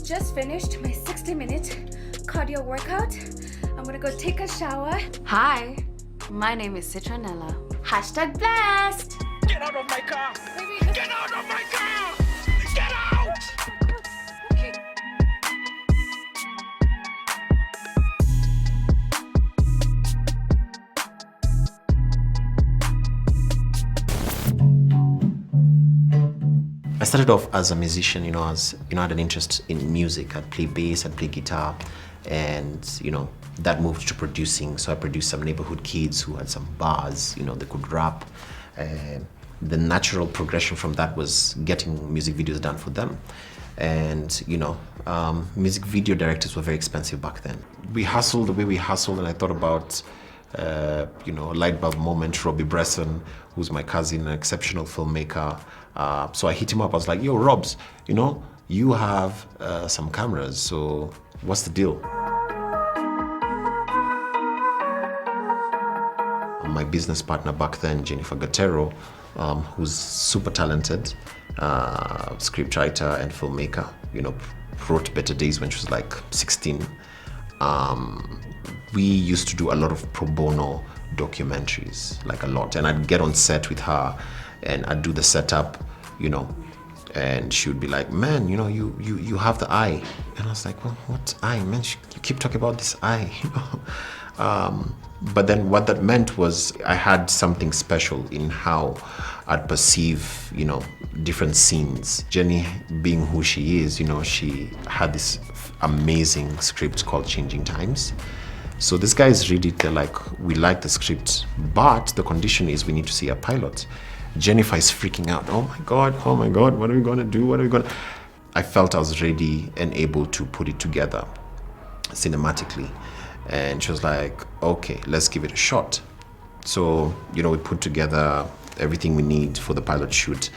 just finished my 60-minute cardio workout. I'm gonna go take a shower. Hi, my name is Citronella. #blessed. Get out of my car! Get out of my car! Get out! I started off as a musician, I had an interest in music. I'd play bass, I'd play guitar, and that moved to producing. So I produced some neighborhood kids who had some bars, they could rap. The natural progression from that was getting music videos done for them. And music video directors were very expensive back then. We hustled the way we hustled, and I thought about a light bulb moment. Philippe Bresson, who's my cousin, an exceptional filmmaker. So I hit him up. I was like, yo, Robs, you have some cameras, so what's the deal? My business partner back then, Jennifer Gatero, who's super talented, scriptwriter and filmmaker, wrote Better Days when she was like 16. We used to do a lot of pro bono documentaries, like a lot. And I'd get on set with her and I'd do the setup, and she would be like, man, you have the eye. And I was like, well, what eye? Man, you keep talking about this eye, But then what that meant was I had something special in how I'd perceive, different scenes. Jenny, being who she is, she had this amazing script called Changing Times. So these guys read it, they're like, we like the script, but the condition is we need to see a pilot. Jennifer is freaking out. Oh my God, what are we gonna do? I felt I was ready and able to put it together cinematically. And she was like, okay, let's give it a shot. So, we put together everything we need for the pilot shoot.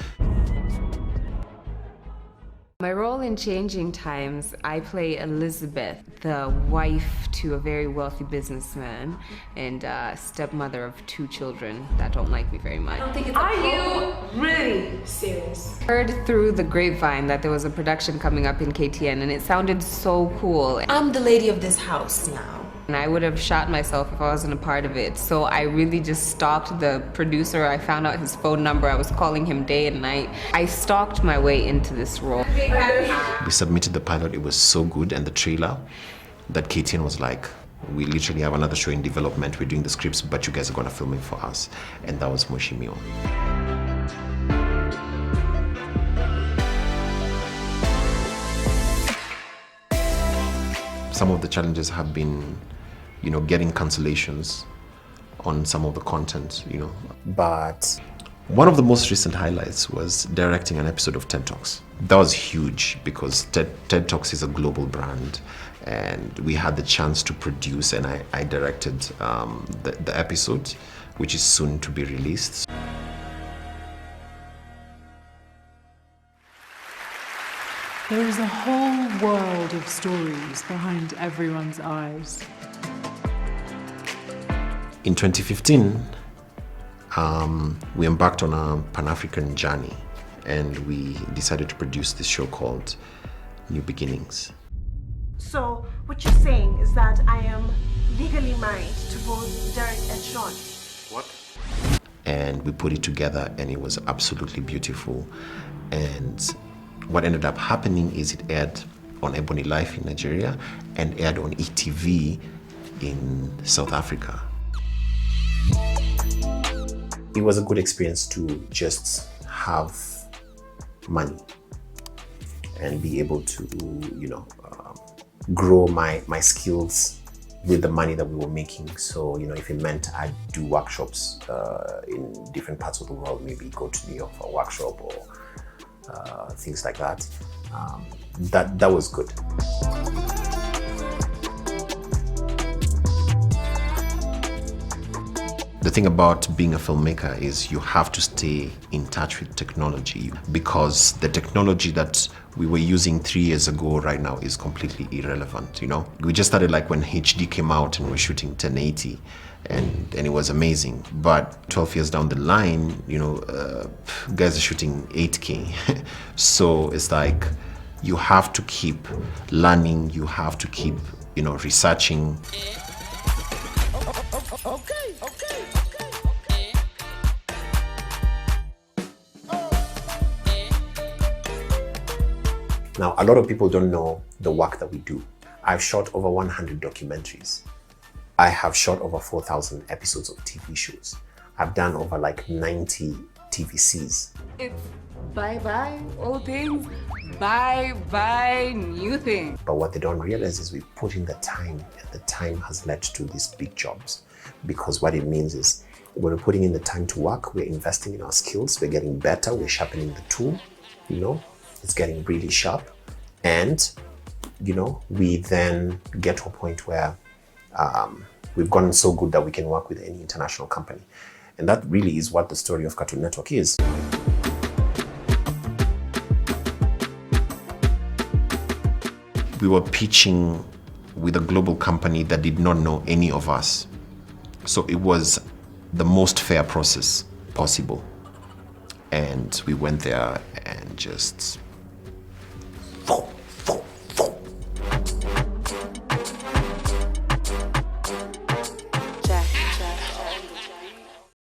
My role in Changing Times, I play Elizabeth, the wife to a very wealthy businessman and stepmother of 2 children that don't like me very much. Are you really serious? Heard through the grapevine that there was a production coming up in KTN and it sounded so cool. I'm the lady of this house now. And I would have shot myself if I wasn't a part of it. So I really just stalked the producer. I found out his phone number. I was calling him day and night. I stalked my way into this role. We submitted the pilot. It was so good, and the trailer that KTN was like, we literally have another show in development. We're doing the scripts, but you guys are gonna film it for us. And that was Moshimio. Some of the challenges have been, getting cancellations on some of the content, But one of the most recent highlights was directing an episode of TED Talks. That was huge because TED Talks is a global brand, and we had the chance to produce, and I directed the episode, which is soon to be released. There is a whole world of stories behind everyone's eyes. In 2015, we embarked on a Pan-African journey, and we decided to produce this show called New Beginnings. So what you're saying is that I am legally married to both Derek and Sean. What? And we put it together, and it was absolutely beautiful. And what ended up happening is it aired on Ebony Life in Nigeria and aired on ETV in South Africa. It was a good experience to just have money and be able to, grow my skills with the money that we were making. So, if it meant I'd do workshops in different parts of the world, maybe go to New York for a workshop or things like that. That was good. The thing about being a filmmaker is you have to stay in touch with technology, because the technology that we were using 3 years ago right now is completely irrelevant. We just started like when HD came out and we're shooting 1080. And it was amazing, but 12 years down the line, guys are shooting 8K. So it's like You have to keep learning, you have to keep, researching. Now, a lot of people don't know the work that we do. I've shot over 100 documentaries. I have shot over 4,000 episodes of TV shows. I've done over like 90 TVCs. It's bye-bye old things, bye-bye new things. But what they don't realize is we put in the time, and the time has led to these big jobs. Because what it means is when we're putting in the time to work, we're investing in our skills, we're getting better, we're sharpening the tool, it's getting really sharp. And, we then get to a point where we've gotten so good that we can work with any international company. And that really is what the story of Cartoon Network is. We were pitching with a global company that did not know any of us. So it was the most fair process possible. And we went there and just